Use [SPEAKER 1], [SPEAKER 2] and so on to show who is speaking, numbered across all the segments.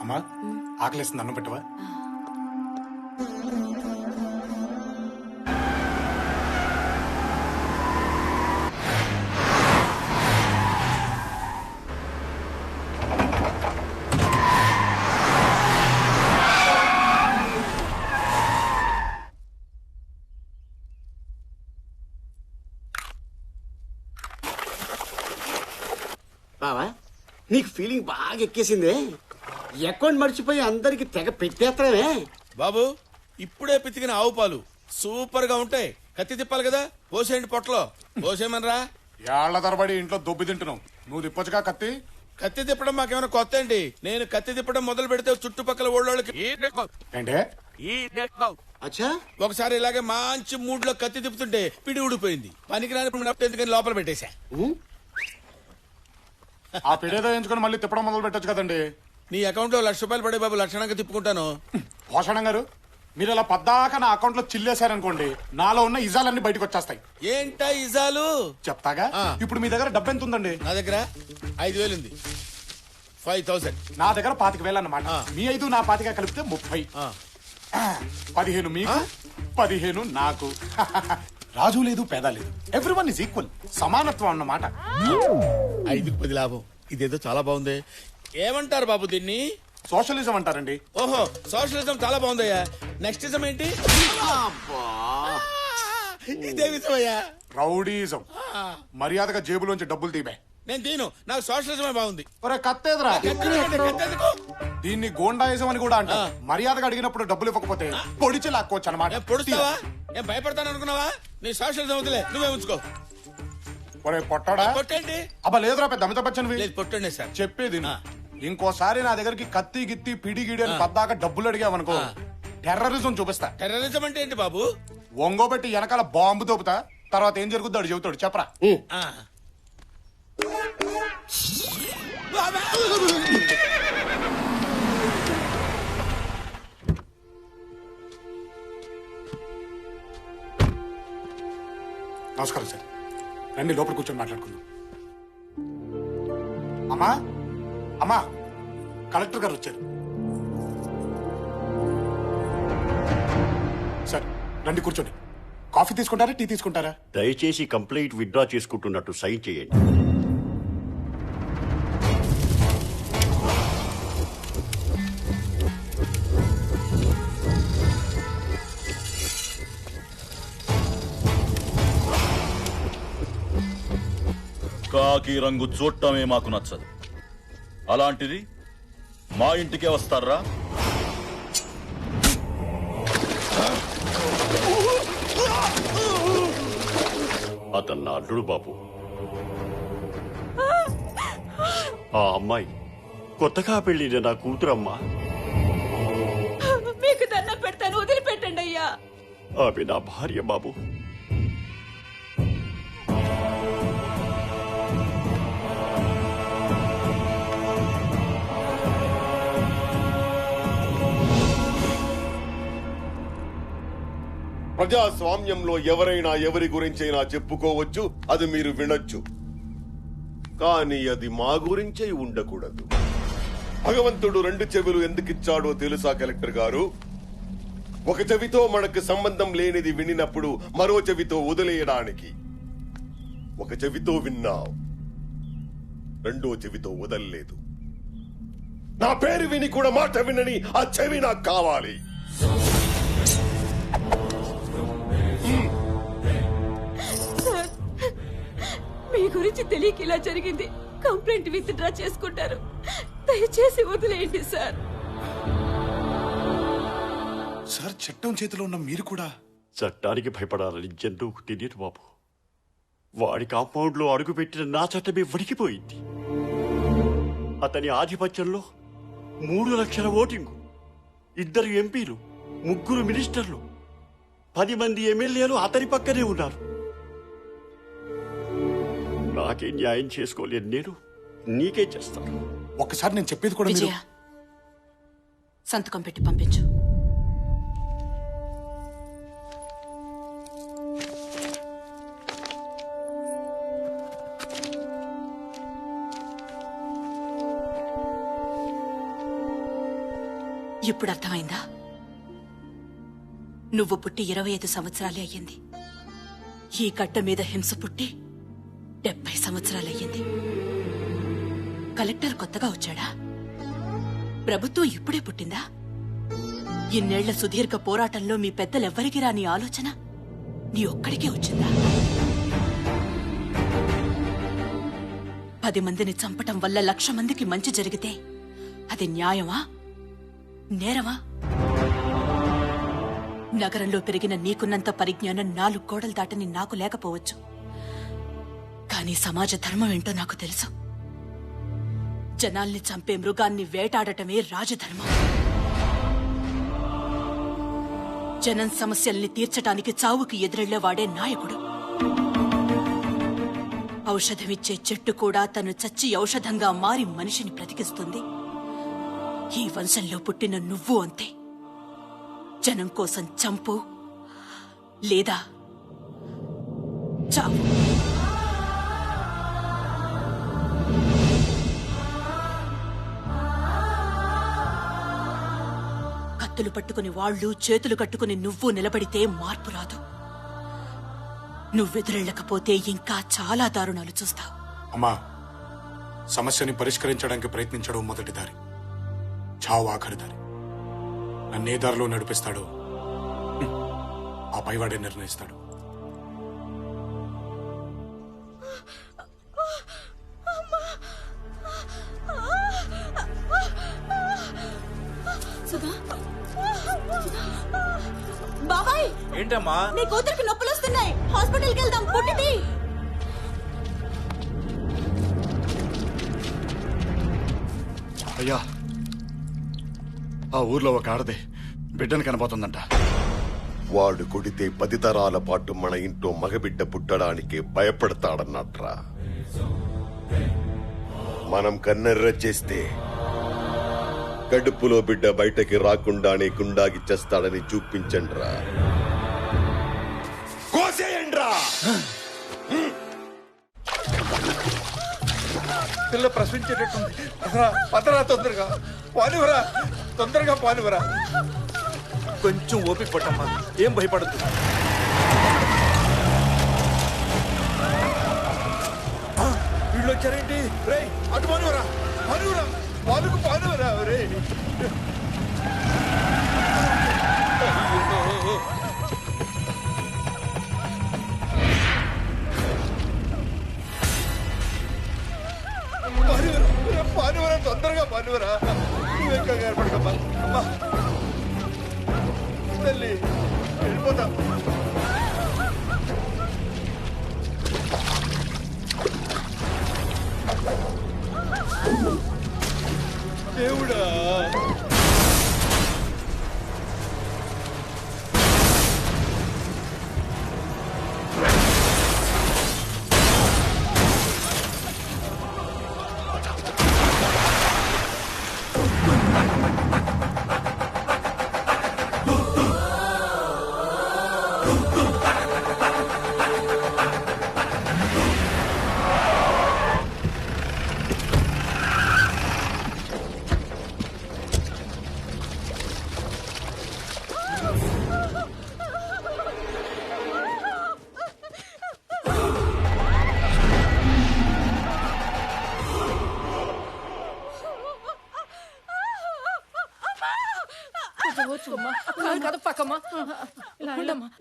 [SPEAKER 1] అమ్మా ఆకలిస్తుంది, అన్నం పెట్టవా?
[SPEAKER 2] బావా నీకు ఫీలింగ్ బాగా ఎక్కేసిందే. అకౌంట్ మర్చిపోయి అందరికి తెగ పెట్టేస్తావే.
[SPEAKER 3] బాబు ఇప్పుడే పితికిన ఆవు పాలు సూపర్ గా ఉంటాయి. కత్తి తిప్పాలి కదా, పోసేయండి పొట్టలో. పోసేయమనరా.
[SPEAKER 1] ఏళ్ల తరబడి ఇంట్లో దొబ్బి తింటున్నావు, నువ్వు తిప్పొచ్చుగా కత్తి.
[SPEAKER 3] కత్తి తిప్పడం మాకేమైనా కొత్త అండి? నేను కత్తి తిప్పడం మొదలు పెడితే చుట్టుపక్కల ఊళ్ళోళ్ళకి
[SPEAKER 1] ఏంటే
[SPEAKER 2] అచ్చా
[SPEAKER 3] ఒకసారి ఇలాగే మంచి మూడ్ లో కత్తి తిప్పుతుంటే పిడి ఊడిపోయింది. పనికిరాని ఎందుకని లోపల పెట్టేశా.
[SPEAKER 1] ఆ పిడేదో ఎంచుకొని మళ్ళీ తిప్పడం మొదలు పెట్టొచ్చు కదండి.
[SPEAKER 3] నీ అకౌంట్ లో ₹1,00,000 పడే బాబు, లక్షణంగా తిప్పుకుంటాను.
[SPEAKER 1] భూషణం గారు, మీరు ఇలా పద్దాక నా అకౌంట్ లో చిల్లేశారనుకోండి, నాలో ఉన్న ఇజాలన్నీ బయటకు వచ్చేస్తాయి.
[SPEAKER 3] ఏంటా ఇజాలు
[SPEAKER 1] చెప్తాగా. ఇప్పుడు మీ దగ్గర డబ్బు ఎంత ఉందండి?
[SPEAKER 3] నా దగ్గర 5,000 ఉంది. 5,000.
[SPEAKER 1] నా దగ్గర 25,000 అన్నమాట. మీ 5 నా 25 కలిపితే 30. 15 మీకు, 15 నాకు. రాజు లేదు, పేద లేదు, ఎవ్రీవన్ ఇస్ ఈక్వల్. సమానత్వం అన్నమాట.
[SPEAKER 3] 5కి 10 లాభం. ఇదేదో చాలా బాగుంది. ఏమంటారు బాబు దీన్ని?
[SPEAKER 1] సోషలిజం అంటారండి.
[SPEAKER 3] ఓహో, సోషలిజం చాలా బాగుందయ్యా. నెక్స్ట్ ఇజం ఏంటి? ఇదే విధమయ్యా.
[SPEAKER 1] రౌడీజం. మర్యాదగా జేబులోంచి డబ్బులు తీబే.
[SPEAKER 3] నేను తీను, నాకు సోషలిజమే బాగుంది.
[SPEAKER 1] కత్తేదరా.
[SPEAKER 3] కత్తెందుకు?
[SPEAKER 1] దీన్ని గోండాయిజం అని కూడా అంటారు. మర్యాదగా అడిగినప్పుడు డబ్బులు ఇవ్వకపోతే పొడిచి లాక్కోవచ్చు అనమాట.
[SPEAKER 3] పొడుస్తావా? నేను భయపడతాను అనుకున్నావా? నీ సోషలిజం వదిలే, నువ్వే ఉంచుకో.
[SPEAKER 1] ఒరే పొట్టాడా.
[SPEAKER 3] కొట్టండి.
[SPEAKER 1] అబ్బా లేదురా, పెద్ద అమితాబ్ బచ్చన్.
[SPEAKER 3] లేదు, కొట్టండి సార్.
[SPEAKER 1] చెప్పేది ఇంకోసారి నా దగ్గరికి కత్తి గిత్తి పిడి గిడి అని పద్దాక డబ్బులు అడిగావనుకో, టెర్రరిజం చూపిస్తా.
[SPEAKER 3] టెర్రరిజం అంటే ఏంటి బాబు?
[SPEAKER 1] ఒంగోబెట్టి వెనకాల బాంబు తోపుతా. తర్వాత ఏం జరుగుద్దో అడు చెబుతాడు. చెప్పరా. నమస్కారం సార్, రండి లోపల కూర్చొని మాట్లాడుకుందాం. అమ్మా అమ్మా, కలెక్టర్ గారు వచ్చారు. సార్ రండి కూర్చోండి. కాఫీ తీసుకుంటారా, టీ తీసుకుంటారా?
[SPEAKER 4] దయచేసి కంప్లైంట్ విత్డ్రా చేసుకుంటున్నట్టు సైన్ చేయండి.
[SPEAKER 5] కాకి రంగు చూడటమే మాకు నచ్చదు. అలాంటిది మా ఇంటికే వస్తారా?
[SPEAKER 4] అతను నా అల్లుడు బాబు. ఆ అమ్మాయి కొత్తగా పెళ్లిన నా కూతురమ్మా.
[SPEAKER 6] మీకు దండం పెడతాను, వదిలిపెట్టండి అయ్యా.
[SPEAKER 4] ఆమె నా భార్య బాబు.
[SPEAKER 7] ప్రజాస్వామ్యంలో ఎవరైనా ఎవరి గురించైనా చెప్పుకోవచ్చు, అది మీరు వినొచ్చు. కానీ అది మా గురించే ఉండకూడదు. భగవంతుడు 2 చెవులు ఎందుకిచ్చాడో తెలుసా కలెక్టర్ గారు? ఒక చెవితో మనకు సంబంధం లేనిది వినినప్పుడు మరో చెవితో వదిలేయడానికి. ఒక చెవితో విన్నావు, రెండో చెవితో వదల్లేదు. నా పేరు విని కూడా మాట వినని ఆ చెవి నాకు కావాలి.
[SPEAKER 6] మీ గురించి తెలియక ఇలా జరిగింది. కంప్లైంట్ విత్ డ్రా చేసుకుంటారు, దయచేసి వదిలేయండి సార్.
[SPEAKER 1] సార్ చట్టం చేతిలో ఉన్న మీరు కూడా
[SPEAKER 4] చట్టానికి భయపడాలని జంతువుకు తెలియదు బాబు. వాడి కాంపౌండ్ లో అడుగుపెట్టిన నా చట్టమే వణికిపోయింది. అతని ఆధిపత్యంలో 3 లక్షల ఓటింగు, 2 ఎంపీలు, 3 మినిస్టర్లు, 10 మంది ఎమ్మెల్యేలు అతని పక్కనే ఉన్నారు. నాకే న్యాయం చేసుకోలేను నేను, నీకే చేస్తాను.
[SPEAKER 1] ఒక్కసారి నేను చెప్పేది కూడా మీరు.
[SPEAKER 6] విజయ, సంతకం పెట్టి పంపించు. ఇప్పుడు అర్థమైందా? నువ్వు పుట్టి 25 సంవత్సరాలే అయ్యింది. ఈ గడ్డ మీద హింస పుట్టి 70 సంవత్సరాలయ్యింది. కలెక్టర్ కొత్తగా వచ్చాడా? ప్రభుత్వం ఇప్పుడే పుట్టిందా? ఇన్నేళ్ల సుదీర్ఘ పోరాటంలో మీ పెద్దలెవ్వరికి రాని ఆలోచన నీ ఒక్కడికే వచ్చిందా? 10 మందిని చంపటం వల్ల 1,00,000 మందికి మంచి జరిగితే అది న్యాయమా, నేరమా? నగరంలో పెరిగిన నీకున్నంత పరిజ్ఞానం 4 గోడలు దాటని నాకు లేకపోవచ్చు. కానీ సమాజ ధర్మం ఏంటో నాకు తెలుసు. జనాల్ని చంపే మృగాన్ని వేటాడటమే రాజధర్మం. జనం సమస్యల్ని తీర్చటానికి చావుకి ఎదురెళ్లేవాడే నాయకుడు. ఔషధమిచ్చే చెట్టు కూడా తను చచ్చి ఔషధంగా మారి మనిషిని బ్రతికిస్తుంది. ఈ వంశంలో పుట్టిన నువ్వు అంతే. జనం కోసం చంపు లేదా చావు. కత్తులు పట్టుకుని వాళ్ళు, చేతులు కట్టుకుని నువ్వు నిలబడితే మార్పు రాదు. నువ్వెదురెళ్ళకపోతే ఇంకా చాలా దారుణాలు చూస్తావు.
[SPEAKER 1] అమ్మా, సమస్యని పరిష్కరించడానికి ప్రయత్నించడం మొదటి దారి, చావు ఆఖరి దారి. నన్నే దారిలో నడిపిస్తాడో ఆ పైవాడే నిర్ణయిస్తాడు.
[SPEAKER 6] బాబాయ్,
[SPEAKER 3] ఏంటమ్మా?
[SPEAKER 6] నీ కూతురికి నొప్పులు వస్తున్నాయి, హాస్పిటల్కి వెళ్దాం. పుట్టిది.
[SPEAKER 8] అయ్యా, ఆ ఊర్లో ఒక ఆడది బిడ్డను కనబోతుందంట.
[SPEAKER 7] వాడు కొడితే 10 తరాల పాటు మన ఇంట్లో మగబిడ్డ పుట్టడానికి భయపడతాడన్నట్రా. మనం కన్నెర్ర చేస్తే కడుపులో బిడ్డ బయటకి రాకుండానే గుండాగిచ్చేస్తాడని చూపించండ్రా. కోసేయండ్రా.
[SPEAKER 3] పిల్ల ప్రశ్నించేటట్టుంది. పదరా, తొందరగా పానివరా, తొందరగా పానివరా. కొంచెం ఓపిక పట్టమ్మా, ఏం భయపడద్దు. వీళ్ళు వచ్చారేంటి? రే, అటు పానివరా, పానివరా, పానుకు పానివరా. రే, పానివరా, తొందరగా పానివరా. నువ్వేం కంగారు పడకమ్మా. అమ్మా తల్లి, వెళ్ళిపోతా. దేవుడా,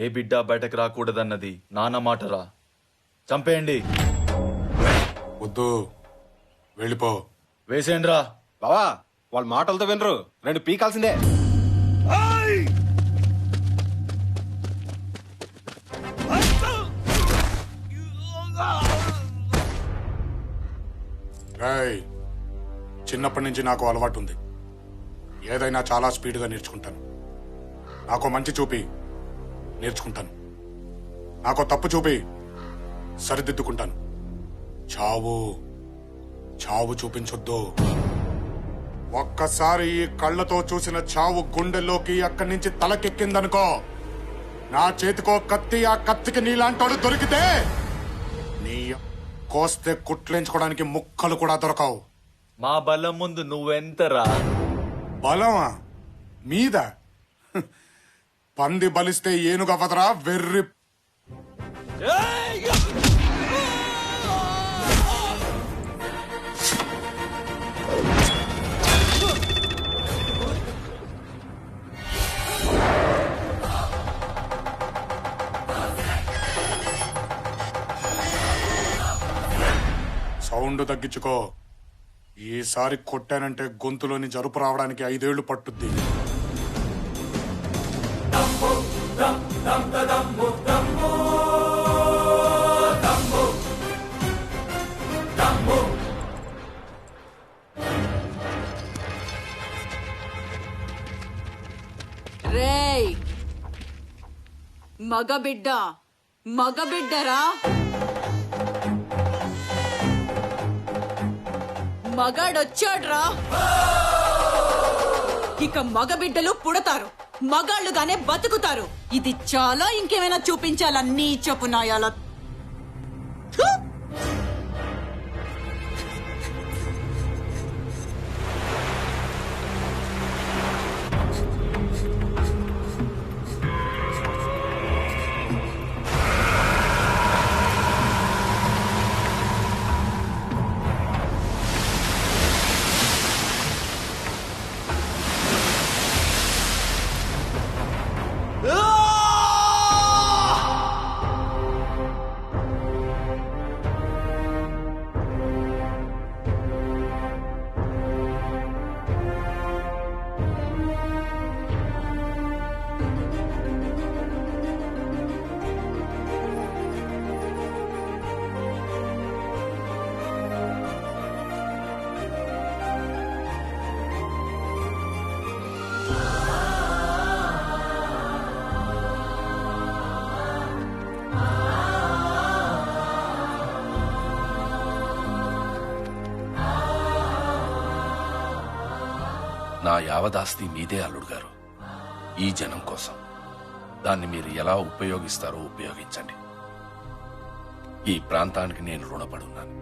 [SPEAKER 5] ఏ బిడ్డ బయటకు రాకూడదన్నది నాన్న మాటరా. చంపేయండి.
[SPEAKER 1] వద్దు, వెళ్ళిపో.
[SPEAKER 5] వేసేయండిరా.
[SPEAKER 9] బావా, వాళ్ళ మాటలతో వినరు, 2 పీకాల్సిందే.
[SPEAKER 1] రేయ్, చిన్నప్పటి నుంచి నాకు అలవాటు ఉంది. ఏదైనా చాలా స్పీడ్గా నేర్చుకుంటాను. నాకు మంచి చూపి నేర్చుకుంటాను, నాకు తప్పు చూపి సరిదిద్దుకుంటాను. చావు చావు చూపించొద్దు. ఒక్కసారి ఈ కళ్ళతో చూసిన చావు గుండెల్లోకి అక్కడి నుంచి తలకెక్కిందనుకో, నా చేతికో కత్తి, ఆ కత్తికి నీలాంటోడు దొరికితే నీ కోస్తే కుట్లేంచుకోవడానికి ముక్కలు కూడా దొరకవు.
[SPEAKER 5] మా బలం ముందు నువ్వెంతరా?
[SPEAKER 1] బలమా? మీద పంది బలిస్తే ఏనుగవదరా వెర్రి. సౌండ్ తగ్గించుకో. ఈసారి కొట్టానంటే గొంతులోని జరుపు రావడానికి 5 ఏళ్లు పట్టుద్ది.
[SPEAKER 6] రేయ్ మగబిడ్డరా, మగాడొచ్చాడ్రా. ఇక మగబిడ్డలు పుడతారు, మగాళ్ళుగానే బతుకుతారు. ఇది చాలా, ఇంకేమైనా చూపించాలా నీ చెప్పునాయాల?
[SPEAKER 10] నా యావదాస్తి మీదే అల్లుడు గారు. ఈ జనం కోసం దాన్ని మీరు ఎలా ఉపయోగిస్తారో ఉపయోగించండి. ఈ ప్రాంతానికి నేను రుణపడున్నాను.